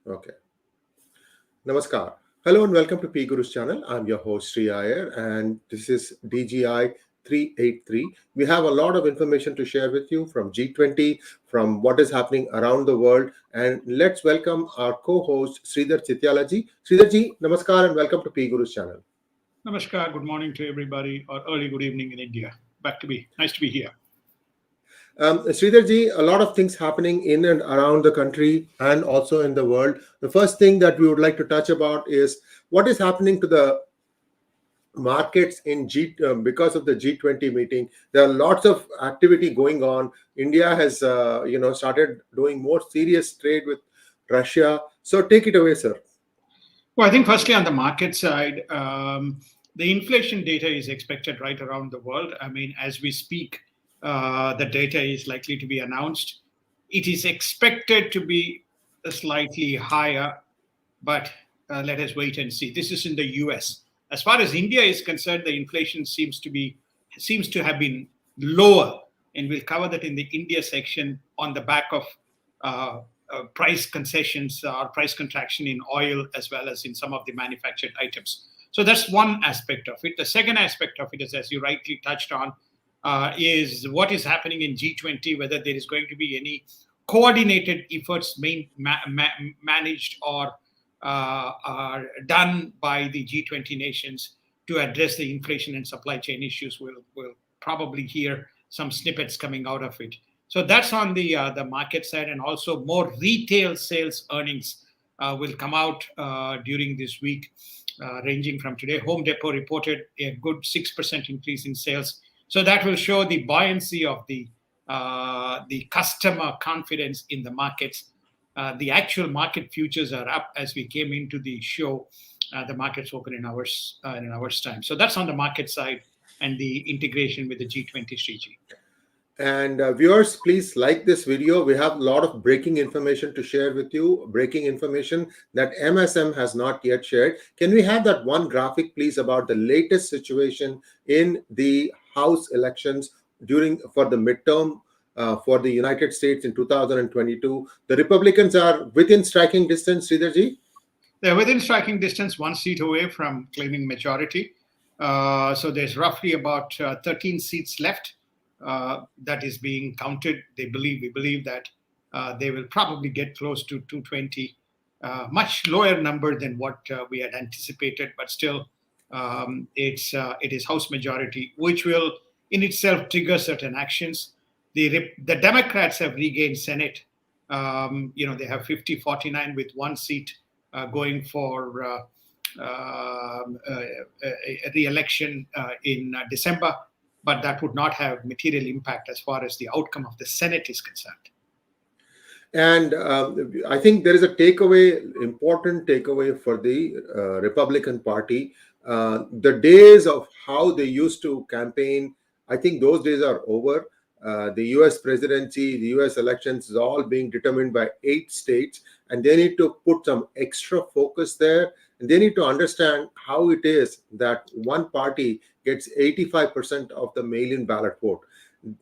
Okay. Namaskar. Hello and welcome to PGurus channel. I'm your host 𝙒𝙖𝙩𝙤 and this is DGI-383. We have a lot of information to share with you from G20, from what is happening around the world. And let's welcome our co-host 𝙒𝙑𝙤𝙤𝙤. Sridharji, Namaskar and welcome to PGurus channel. Namaskar, good morning to everybody, or early good evening in India. Nice to be here. Sridharji, a lot of things happening in and around the country and also in the world. The first thing that we would like to touch about is what is happening to the markets in because of the G20 meeting. There are lots of activity going on. India has started doing more serious trade with Russia. So take it away, sir. Well, I think firstly on the market side, the inflation data is expected right around the world. I mean, as we speak, the data is likely to be announced. It is expected to be slightly higher, but let us wait and see. This is in the US. As far as India is concerned, the inflation seems to have been lower, and we'll cover that in the India section on the back of price concessions or price contraction in oil as well as in some of the manufactured items. So that's one aspect of it. The second aspect of it is, as you rightly touched on, is what is happening in G20, whether there is going to be any coordinated efforts managed or are done by the G20 nations to address the inflation and supply chain issues. We'll probably hear some snippets coming out of it. So that's on the market side, and also more retail sales earnings will come out during this week, ranging from today. Home Depot reported a good 6% increase in sales. So that will show the buoyancy of the customer confidence in the markets. The actual market futures are up as we came into the show. The markets open in hours time. So that's on the market side and the integration with the G20 strategy. And viewers, please like this video. We have a lot of breaking information to share with you. Breaking information that MSM has not yet shared. Can we have that one graphic, please, about the latest situation in the House elections for the midterm for the United States in 2022? The Republicans are within striking distance, Sridharji? They're within striking distance, one seat away from claiming majority. So there's roughly about 13 seats left. That is being counted. We believe that they will probably get close to 220, much lower number than what we had anticipated, but still it is House majority, which will in itself trigger certain actions. The Democrats have regained Senate. They have 50-49 with one seat going for a re-election in December. But that would not have material impact as far as the outcome of the Senate is concerned. And I think there is a important takeaway for the Republican Party. The days of how they used to campaign, I think those days are over. The US presidency, the US elections is all being determined by 8 states, and they need to put some extra focus there. And they need to understand how it is that one party gets 85% of the mail-in ballot vote.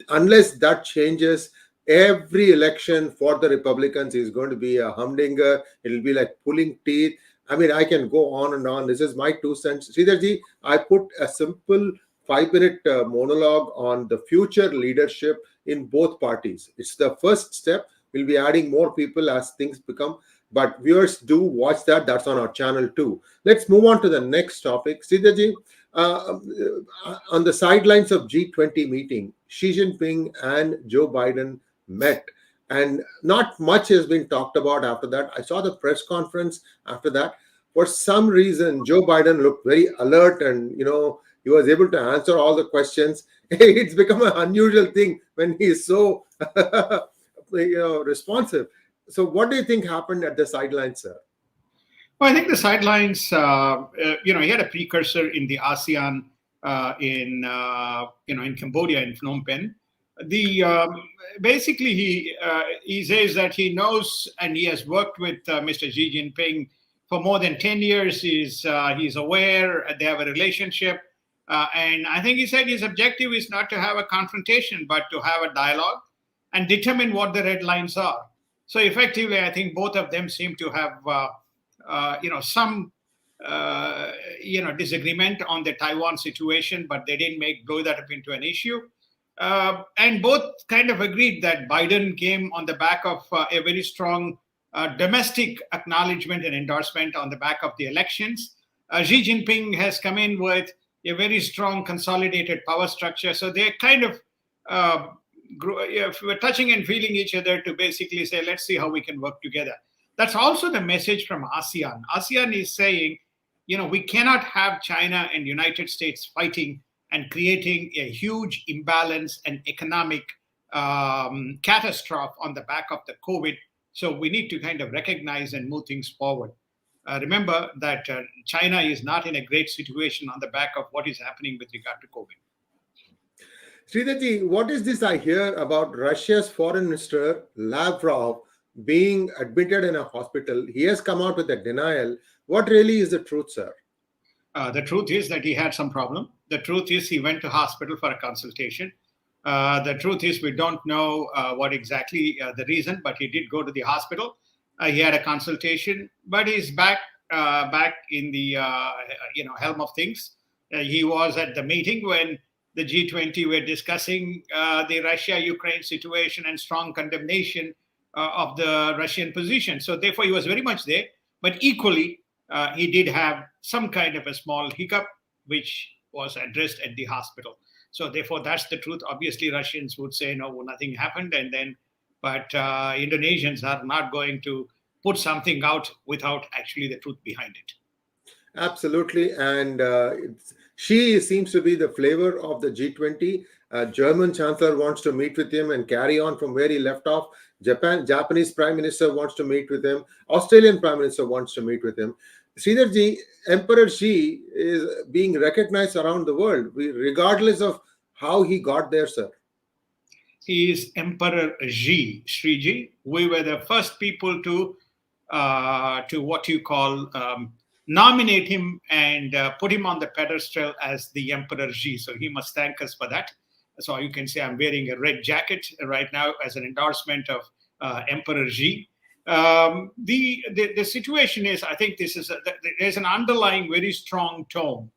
Unless that changes, every election for the Republicans is going to be a humdinger. It'll be like pulling teeth. I mean, I can go on and on. This is my 2 cents. Sridharji, I put a simple 5-minute monologue on the future leadership in both parties. It's the first step. We'll be adding more people as things become. But viewers, do watch that. That's on our channel too. Let's move on to the next topic. Sridharji, on the sidelines of G20 meeting, Xi Jinping and Joe Biden met. And not much has been talked about after that. I saw the press conference after that. For some reason, Joe Biden looked very alert and, he was able to answer all the questions. It's become an unusual thing when he is so responsive. So what do you think happened at the sidelines, sir? Well, I think the sidelines, he had a precursor in the ASEAN in Cambodia, in Phnom Penh. Basically, he says that he knows and he has worked with Mr. Xi Jinping for more than 10 years. He's aware they have a relationship. And I think he said his objective is not to have a confrontation, but to have a dialogue and determine what the red lines are. So effectively, I think both of them seem to have some disagreement on the Taiwan situation, but they didn't blow that up into an issue. And both kind of agreed that Biden came on the back of a very strong domestic acknowledgement and endorsement on the back of the elections. Xi Jinping has come in with a very strong consolidated power structure. So they're kind of we're touching and feeling each other to basically say, let's see how we can work together. That's also the message from ASEAN. ASEAN is saying, we cannot have China and United States fighting and creating a huge imbalance and economic catastrophe on the back of the COVID. So we need to kind of recognize and move things forward. Remember that China is not in a great situation on the back of what is happening with regard to COVID. Sridharji, what is this I hear about Russia's foreign minister Lavrov being admitted in a hospital? He has come out with a denial. What really is the truth, sir? The truth is that he had some problem. The truth is he went to hospital for a consultation. The truth is we don't know what exactly the reason, but he did go to the hospital. He had a consultation, but he's back in the helm of things. He was at the meeting when the G20 were discussing the Russia-Ukraine situation and strong condemnation of the Russian position. So therefore, he was very much there. But equally, he did have some kind of a small hiccup, which was addressed at the hospital. So therefore, that's the truth. Obviously, Russians would say, no, nothing happened. But Indonesians are not going to put something out without actually the truth behind it. Absolutely. And she seems to be the flavor of the G20. German Chancellor wants to meet with him and carry on from where he left off. Japanese Prime Minister wants to meet with him. Australian Prime Minister wants to meet with him. Sridharji, Emperor Xi is being recognized around the world, regardless of how he got there, sir. He is Emperor Xi, Sriji. We were the first people to what you call nominate him and put him on the pedestal as the Emperor Xi. So he must thank us for that. So you can say I'm wearing a red jacket right now as an endorsement of Emperor Xi. The situation is, I think there's an underlying very strong tone.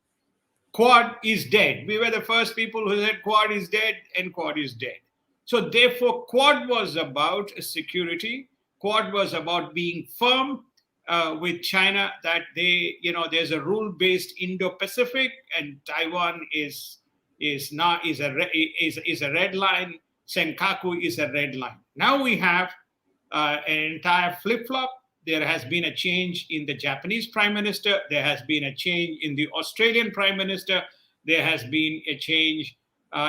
Quad is dead. We were the first people who said Quad is dead, and Quad is dead. So therefore, Quad was about security. Quad was about being firm with China that there's a rule-based Indo-Pacific, and Taiwan is a red line. Senkaku is a red line. Now we have an entire flip-flop. There has been a change in the Japanese Prime Minister. There has been a change in the Australian Prime Minister. There has been a change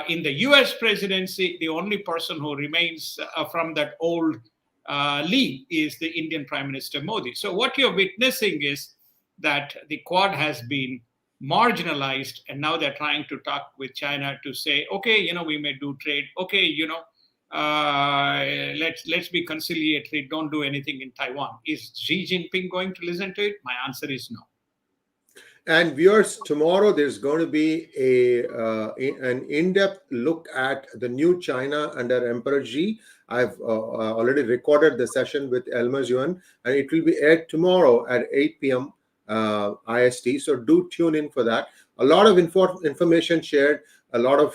in the US presidency. The only person who remains from that old league is the Indian Prime Minister Modi. So what you're witnessing is that the Quad has been marginalized, and now they're trying to talk with China to say, okay, we may do trade. Okay, let's be conciliatory. Don't do anything in Taiwan. Is Xi Jinping going to listen to it? My answer is no. And viewers, tomorrow there's going to be an in-depth look at the new China under Emperor Xi. I've already recorded the session with 𝙒𝙬𝙤𝙤, and it will be aired tomorrow at 8 p.m. IST. So do tune in for that. A lot of information shared. A lot of,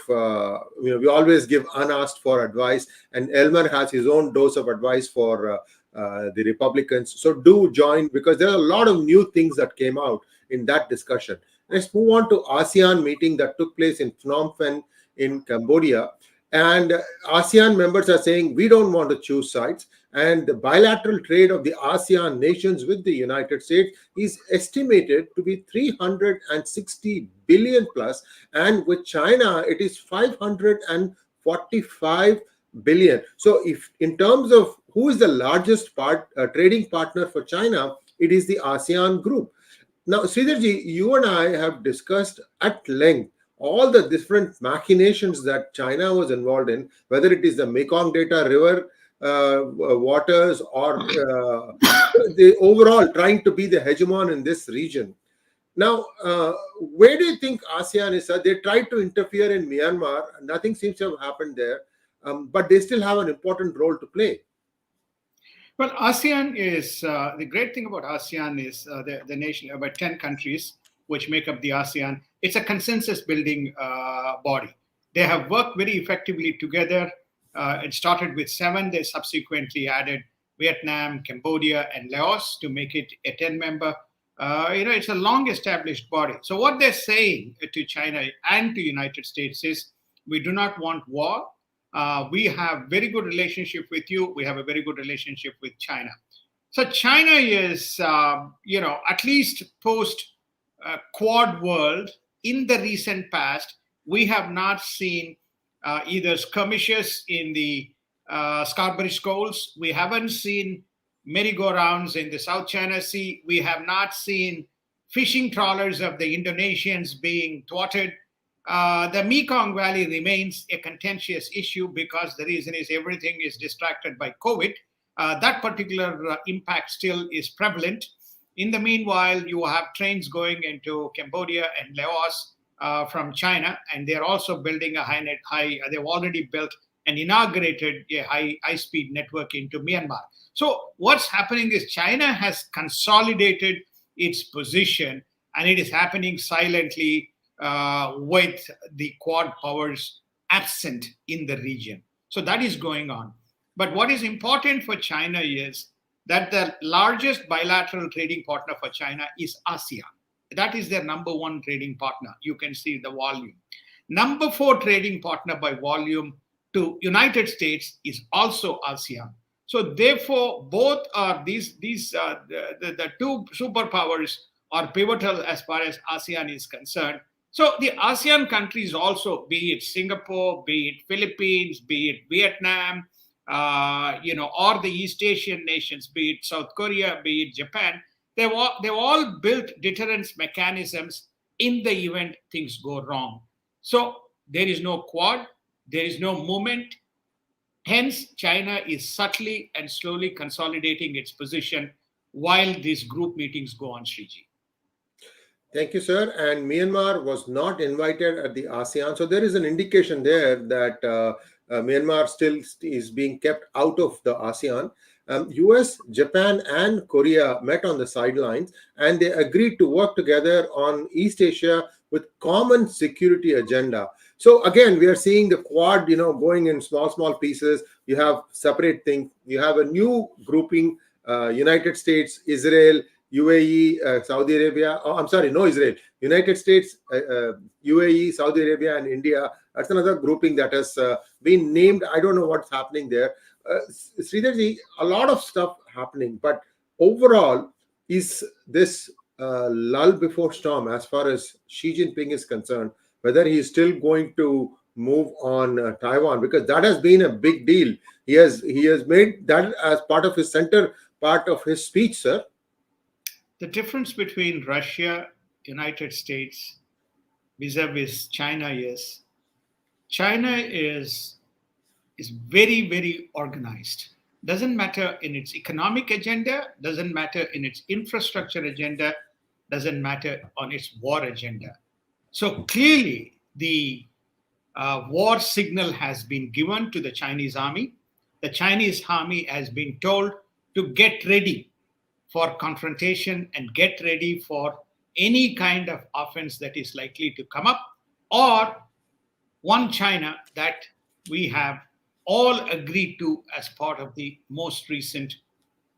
we always give unasked for advice, and Elmer has his own dose of advice for the Republicans. So do join, because there are a lot of new things that came out in that discussion. Let's move on to ASEAN meeting that took place in Phnom Penh in Cambodia. And ASEAN members are saying we don't want to choose sides. And the bilateral trade of the ASEAN nations with the United States is estimated to be 360 billion plus. And with China, it is 545 billion. So if in terms of who is the largest trading partner for China, it is the ASEAN group. Now, Sridharji, you and I have discussed at length all the different machinations that China was involved in, whether it is the Mekong Delta River waters or the overall trying to be the hegemon in this region. Now, where do you think ASEAN is? They tried to interfere in Myanmar. Nothing seems to have happened there, but they still have an important role to play. Well, ASEAN is the great thing about ASEAN is the nation, about 10 countries which make up the ASEAN. It's a consensus building body. They have worked very effectively together. It started with 7. They subsequently added Vietnam, Cambodia, and Laos to make it a 10-member. It's a long-established body. So what they're saying to China and to United States is, we do not want war. We have very good relationship with you. We have a very good relationship with China. So China is, at least post Quad world, in the recent past, we have not seen either skirmishes in the Scarborough Shoals. We haven't seen merry-go-rounds in the South China Sea. We have not seen fishing trawlers of the Indonesians being thwarted. The Mekong Valley remains a contentious issue because the reason is everything is distracted by COVID. That particular impact still is prevalent. In the meanwhile, you have trains going into Cambodia and Laos from China, and they're also building they've already built and inaugurated a high-speed network into Myanmar. So what's happening is China has consolidated its position, and it is happening silently with the Quad powers absent in the region. So that is going on. But what is important for China is that the largest bilateral trading partner for China is ASEAN. That is their number 1 trading partner. You can see the volume. Number 4 trading partner by volume to United States is also ASEAN. So therefore, both are the 2 superpowers are pivotal as far as ASEAN is concerned. So the ASEAN countries also, be it Singapore, be it Philippines, be it Vietnam, or the East Asian nations, be it South Korea, be it Japan, they've all built deterrence mechanisms in the event things go wrong. So there is no Quad, there is no movement. Hence, China is subtly and slowly consolidating its position while these group meetings go on, Sriji. Thank you, sir. And Myanmar was not invited at the ASEAN. So there is an indication there that Myanmar still is being kept out of the ASEAN. US, Japan, and Korea met on the sidelines, and they agreed to work together on East Asia with common security agenda. So again, we are seeing the Quad, going in small pieces. You have separate things. You have a new grouping, United States, Israel, UAE, Saudi Arabia. Oh, I'm sorry, no Israel. United States, UAE, Saudi Arabia, and India. That's another grouping that has been named. I don't know what's happening there. Sridharji, a lot of stuff happening, but overall, is this lull before storm as far as Xi Jinping is concerned, whether he is still going to move on Taiwan, because that has been a big deal. He has made that as part of his center part of his speech, sir. The difference between Russia, United States, vis-a-vis China is China is very, very organized. Doesn't matter in its economic agenda, doesn't matter in its infrastructure agenda, doesn't matter on its war agenda. So clearly, the war signal has been given to the Chinese army. The Chinese army has been told to get ready for confrontation and get ready for any kind of offense that is likely to come up, or one China that we have all agreed to as part of the most recent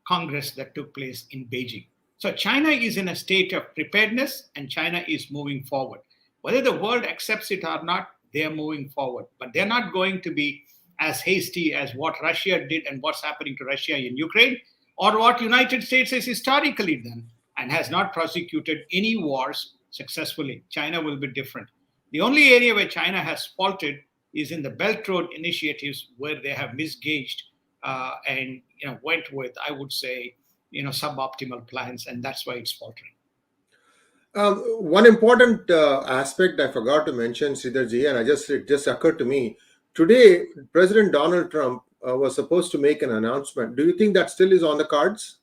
Congress that took place in Beijing. So China is in a state of preparedness, and China is moving forward. Whether the world accepts it or not, they are moving forward. But they're not going to be as hasty as what Russia did and what's happening to Russia in Ukraine, or what United States has historically done and has not prosecuted any wars successfully. China will be different. The only area where China has faltered is in the Belt Road initiatives, where they have misgauged and went with, I would say, suboptimal plans, and that's why it's faltering. One important aspect I forgot to mention, Sridharji, and it just occurred to me today. President Donald Trump was supposed to make an announcement. Do you think that still is on the cards?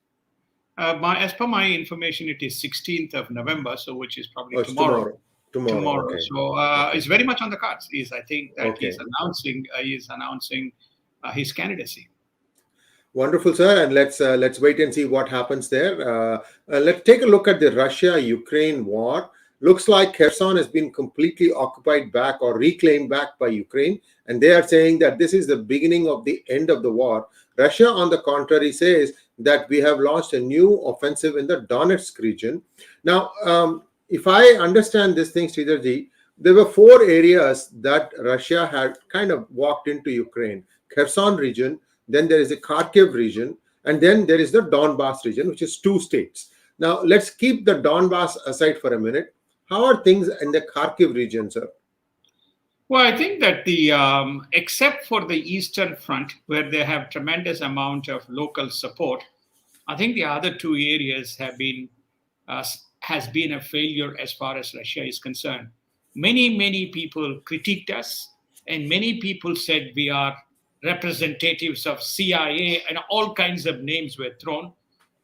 As per my information, it is 16th of November, so which is probably tomorrow. Okay. So Okay. it's very much on the cards. I think that Okay. he's announcing his candidacy. Wonderful, sir. And let's wait and see what happens there. Let's take a look at the Russia-Ukraine war. Looks like Kherson has been completely occupied back or reclaimed back by Ukraine, and they are saying that this is the beginning of the end of the war. Russia, on the contrary, says that we have launched a new offensive in the Donetsk region. Now, if I understand this thing, Sridharji, there were four areas that Russia had kind of walked into Ukraine: Kherson region, then there is the Kharkiv region, and then there is the Donbass region, which is two states. Now, let's keep the Donbass aside for a minute. How are things in the Kharkiv region, sir? Well, I think that except for the Eastern Front, where they have tremendous amount of local support, I think the other two areas has been a failure as far as Russia is concerned. Many people critiqued us, and many people said we are representatives of CIA, and all kinds of names were thrown.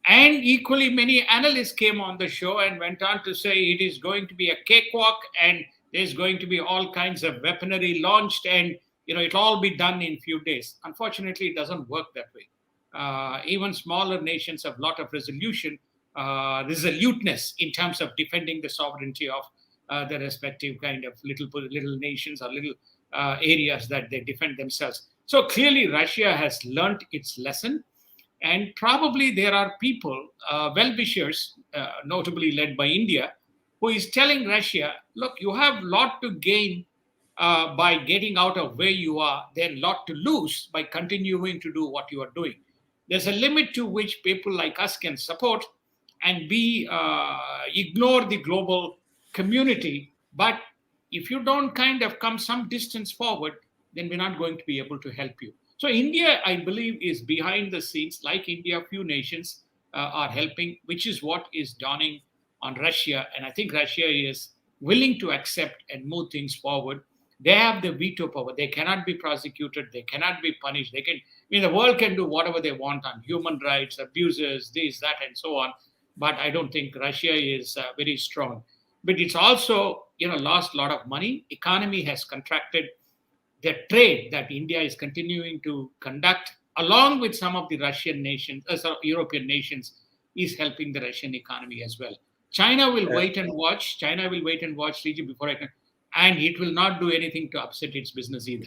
And equally, many analysts came on the show and went on to say it is going to be a cakewalk, and there's going to be all kinds of weaponry launched, and it'll all be done in few days. Unfortunately, it doesn't work that way. Even smaller nations have a lot of resoluteness in terms of defending the sovereignty of the respective kind of little nations or little areas that they defend themselves. So clearly, Russia has learned its lesson. And probably there are people, well-wishers, notably led by India, who is telling Russia, look, you have a lot to gain by getting out of where you are, then a lot to lose by continuing to do what you are doing. There's a limit to which people like us can support and ignore the global community. But if you don't kind of come some distance forward, then we're not going to be able to help you. So India, I believe, is behind the scenes. Like India, few nations are helping, which is what is dawning on Russia. And I think Russia is willing to accept and move things forward. They have the veto power. They cannot be prosecuted. They cannot be punished. The world can do whatever they want on human rights, abuses, this, that, and so on. But I don't think Russia is very strong. But it's also, lost a lot of money. Economy has contracted. The trade that India is continuing to conduct, along with some of the European nations, is helping the Russian economy as well. China will wait and watch. Sriji, before I can, and it will not do anything to upset its business either.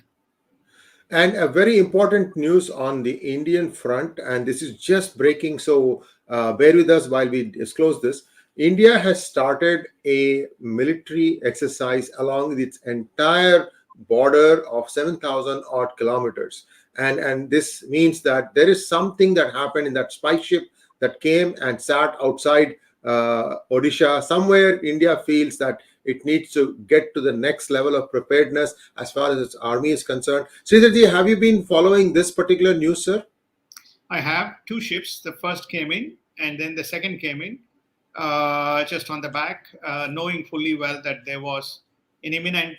And a very important news on the Indian front, and this is just breaking, so bear with us while we disclose this. India has started a military exercise along its entire border of 7,000 odd kilometers, and this means that there is something that happened in that spy ship that came and sat outside Odisha. Somewhere India feels that it needs to get to the next level of preparedness as far as its army is concerned. Sridharji, have you been following this particular news, sir? I have two ships. The first came in, and then the second came in just on the back, knowing fully well that there was an imminent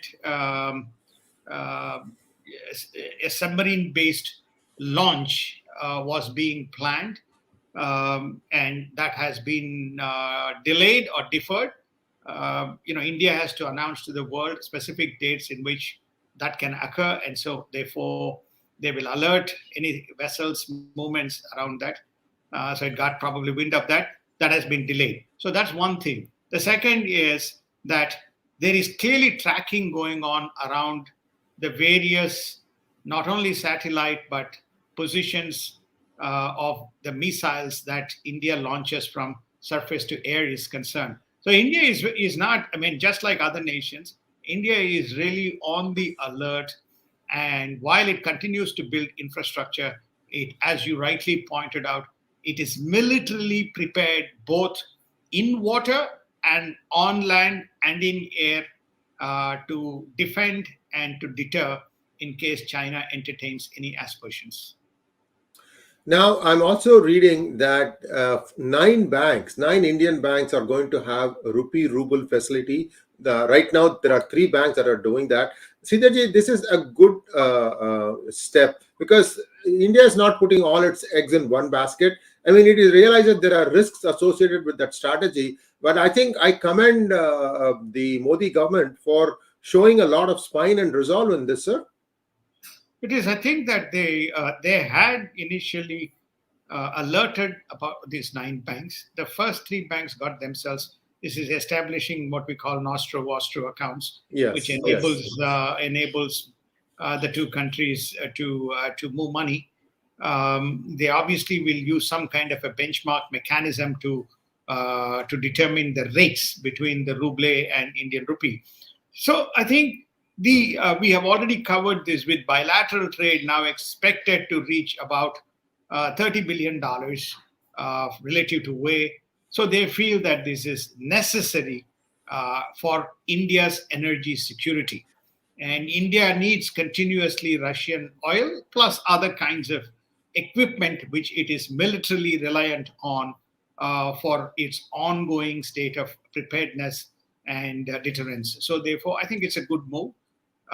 a submarine-based launch was being planned, and that has been delayed or deferred. India has to announce to the world specific dates in which that can occur, and so therefore they will alert any vessels movements around that. So it got probably wind of that. That has been delayed. So that's one thing. The second is that there is clearly tracking going on around the various, not only satellite, but positions of the missiles that India launches from surface to air is concerned. So India is not, just like other nations, India is really on the alert. And while it continues to build infrastructure, it, as you rightly pointed out, it is militarily prepared both in water and on land and in air to defend and to deter in case China entertains any aspersions. Now, I'm also reading that 9 Indian banks are going to have a rupee ruble facility. Right now, there are 3 banks that are doing that. Sridharji, this is a good step because India is not putting all its eggs in one basket. It is realized that there are risks associated with that strategy. But I think I commend the Modi government for showing a lot of spine and resolve in this, sir. It is, I think that they had initially alerted about these 9 banks. The first 3 banks got themselves, this is establishing what we call nostro-vostro accounts, which Yes, yes. enables the 2 countries to move money. They obviously will use some kind of a benchmark mechanism to determine the rates between the ruble and Indian rupee. So I think we have already covered this with bilateral trade now expected to reach about $30 billion relative to 𝙒𝙬. So they feel that this is necessary for India's energy security. And India needs continuously Russian oil plus other kinds of equipment which it is militarily reliant on for its ongoing state of preparedness and deterrence. So therefore, I think it's a good move.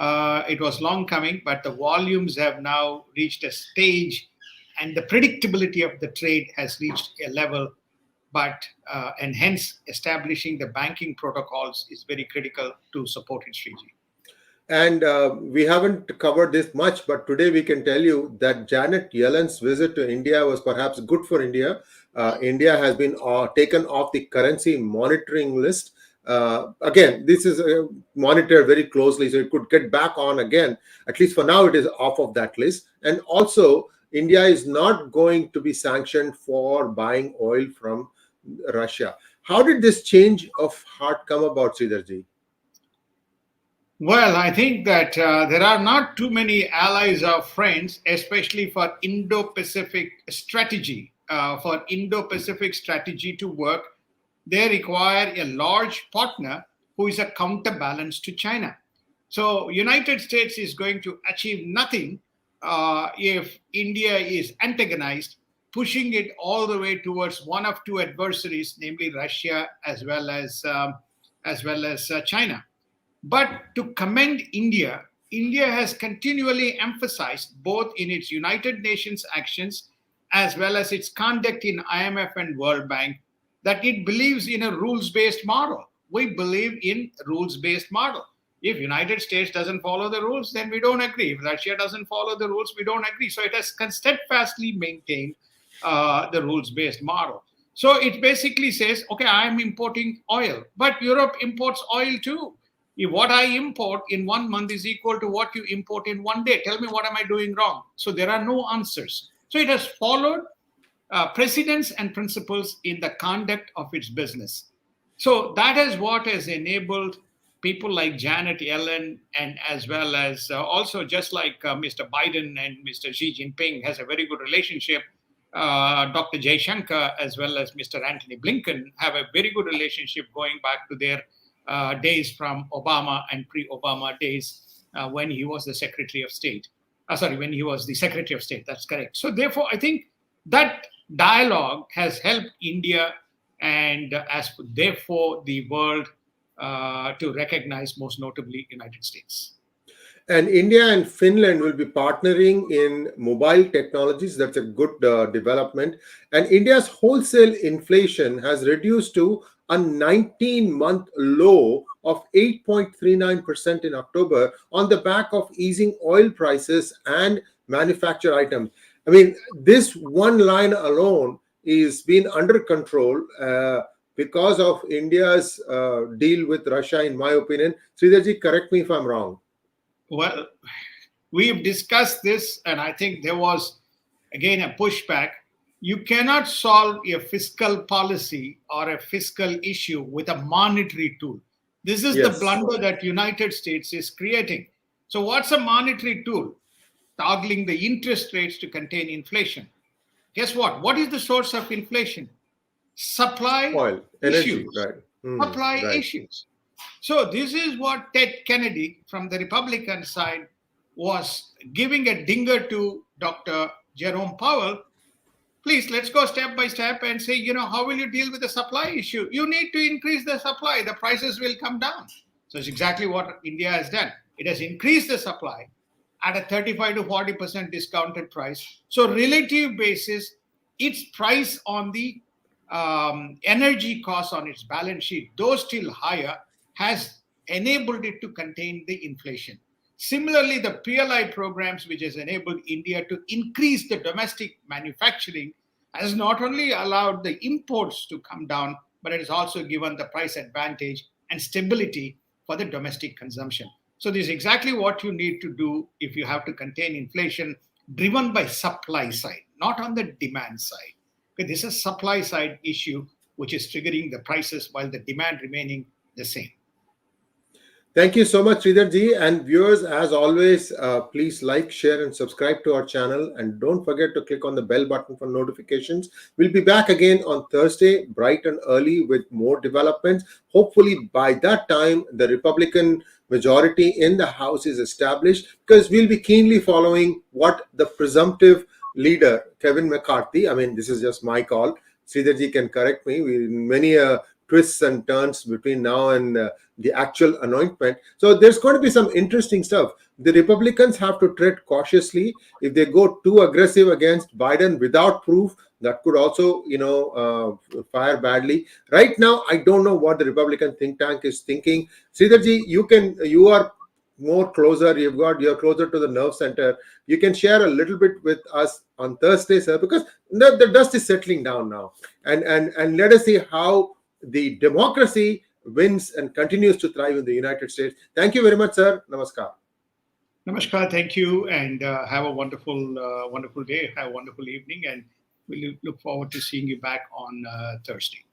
It was long coming, but the volumes have now reached a stage and the predictability of the trade has reached a level, and hence establishing the banking protocols is very critical to support its region. And we haven't covered this much, but today we can tell you that Janet Yellen's visit to India was perhaps good for India. India has been taken off the currency monitoring list. Again, this is monitored very closely, so it could get back on again. At least for now, it is off of that list. And also, India is not going to be sanctioned for buying oil from Russia. How did this change of heart come about, Sridharji? Well, I think that there are not too many allies or friends, especially for Indo-Pacific strategy. For Indo-Pacific strategy to work, they require a large partner who is a counterbalance to China. So United States is going to achieve nothing if India is antagonized, pushing it all the way towards one of 2 adversaries, namely Russia as well as China. But to commend India, India has continually emphasized both in its United Nations actions as well as its conduct in IMF and World Bank that it believes in a rules-based model. We believe in rules-based model. If United States doesn't follow the rules, then we don't agree. If Russia doesn't follow the rules, we don't agree. So it has steadfastly maintained the rules-based model. So it basically says, okay, I'm importing oil, but Europe imports oil too. If what I import in 1 month is equal to what you import in 1 day, tell me what am I doing wrong? So there are no answers. So it has followed precedents and principles in the conduct of its business. So that is what has enabled people like Janet Yellen and as well as also just like Mr. Biden and Mr. Xi Jinping has a very good relationship. Dr. Jaishankar as well as Mr. Antony Blinken have a very good relationship going back to their days from Obama and pre-Obama days when he was the Secretary of State. When he was the Secretary of State, that's correct. So therefore, I think that dialogue has helped India and therefore the world to recognize most notably United States. And India and Finland will be partnering in mobile technologies. That's a good development. And India's wholesale inflation has reduced to a 19-month low of 8.39% in October on the back of easing oil prices and manufactured items. I mean, this one line alone is been under control because of India's deal with Russia, in my opinion. Sridharji, correct me if I'm wrong. Well, we've discussed this, and I think there was, again, a pushback. You cannot solve a fiscal policy or a fiscal issue with a monetary tool. This is the blunder that United States is creating. So what's a monetary tool? Toggling the interest rates to contain inflation. Guess what? What is the source of inflation? Supply oil, energy, issues. right. Supply issues. So this is what Ted Kennedy from the Republican side was giving a dinger to Dr. Jerome Powell. Please, let's go step by step and say, how will you deal with the supply issue? You need to increase the supply. The prices will come down. So it's exactly what India has done. It has increased the supply at a 35 to 40% discounted price. So relative basis, its price on the energy costs on its balance sheet, though still higher, has enabled it to contain the inflation. Similarly, the PLI programs, which has enabled India to increase the domestic manufacturing, has not only allowed the imports to come down, but it has also given the price advantage and stability for the domestic consumption. So this is exactly what you need to do if you have to contain inflation driven by supply side, not on the demand side. Okay, this is a supply side issue which is triggering the prices while the demand remaining the same. Thank you so much, Sridharji. And viewers, as always, please like, share, and subscribe to our channel. And don't forget to click on the bell button for notifications. We'll be back again on Thursday, bright and early, with more developments. Hopefully, by that time, the Republican majority in the House is established, because we'll be keenly following what the presumptive leader, Kevin McCarthy, I mean, this is just my call. Sridharji can correct me. We many twists and turns between now and the actual anointment. So there's going to be some interesting stuff. The Republicans have to tread cautiously. If they go too aggressive against Biden without proof, that could also, fire badly. Right now, I don't know what the Republican think tank is thinking. Sridharji, you are more closer. You're closer to the nerve center. You can share a little bit with us on Thursday, sir, because the dust is settling down now, and let us see how the democracy wins and continues to thrive in the United States. Thank you very much, sir. Namaskar. Namaskar, thank you, and have a wonderful day, have a wonderful evening, and we look forward to seeing you back on Thursday.